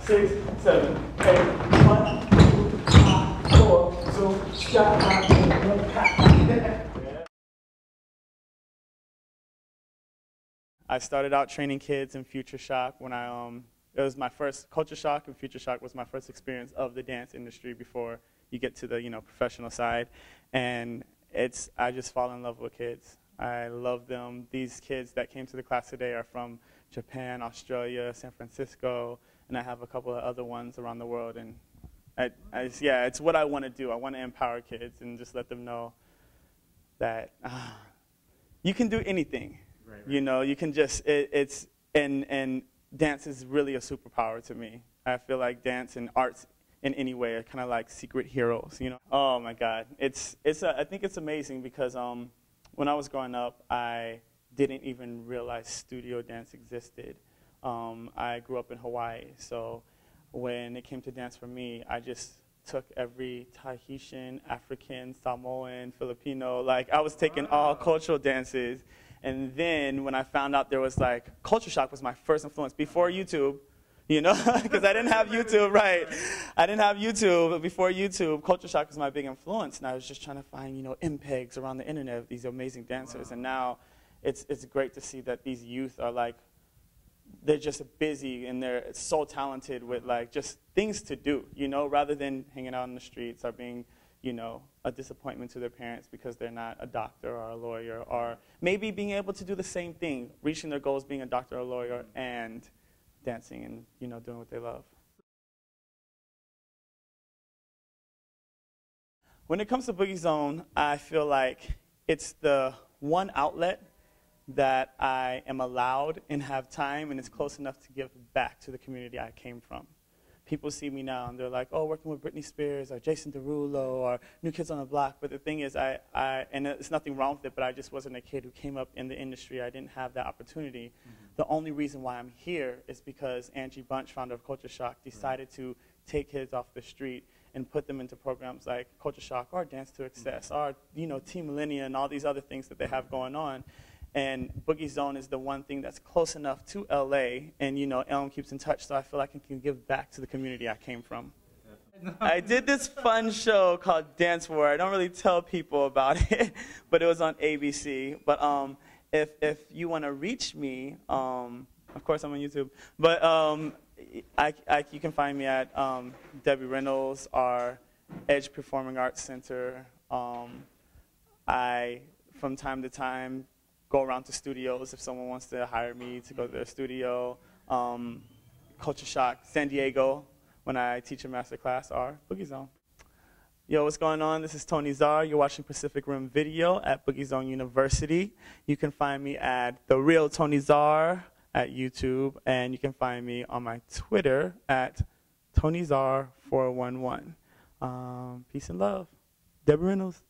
6, 7, 8, 1, 2, 3, 4, zoom, shot, I started out training kids in Future Shock when it was my first Culture Shock, and Future Shock was my first experience of the dance industry before you get to the professional side. And I just fall in love with kids. I love them. These kids that came to the class today are from Japan, Australia, San Francisco, and I have a couple of other ones around the world. And yeah, it's what I want to do. I want to empower kids and just let them know that you can do anything. Right. You can just, and dance is really a superpower to me. I feel like dance and arts in any way are kind of like secret heroes, Oh my God. I think it's amazing because when I was growing up, I didn't even realize studio dance existed. I grew up in Hawaii, so when it came to dance for me, I just took every Tahitian, African, Samoan, Filipino, like I was taking all cultural dances. And then when I found out there was Culture Shock was my first influence before YouTube, because I didn't have YouTube, right? I didn't have YouTube, but before YouTube, Culture Shock was my big influence. And I was just trying to find, MPEGs around the internet of these amazing dancers. And now it's great to see that these youth are they're just busy and they're so talented with just things to do, rather than hanging out in the streets or being a disappointment to their parents because they're not a doctor or a lawyer, or maybe being able to do the same thing, reaching their goals, being a doctor or a lawyer, and dancing and doing what they love. When it comes to Boogiezone, I feel like it's the one outlet that I am allowed and have time, and it's close enough to give back to the community I came from. People see me now and they're like, oh, working with Britney Spears or Jason DeRulo or New Kids on the Block. But the thing is, and there's nothing wrong with it, but I just wasn't a kid who came up in the industry. I didn't have that opportunity. Mm-hmm. The only reason why I'm here is because Angie Bunch, founder of Culture Shock, decided to take kids off the street and put them into programs like Culture Shock or Dance to Excess or Team Millennia and all these other things that they have going on. And Boogiezone is the one thing that's close enough to LA, and Elm keeps in touch, so I feel like I can give back to the community I came from. I did this fun show called Dance War. I don't really tell people about it, but it was on ABC. But if you want to reach me, of course I'm on YouTube, but you can find me at Debbie Reynolds or Edge Performing Arts Center. I, from time to time, go around to studios if someone wants to hire me to go to their studio. Culture Shock, San Diego, when I teach a master class, or Boogiezone. Yo, what's going on? This is Tony Czar. You're watching Pacific Rim Video at Boogiezone University. You can find me at The Real Tony Czar at YouTube, and you can find me on my Twitter at TonyCzar411. Peace and love. Deborah Reynolds.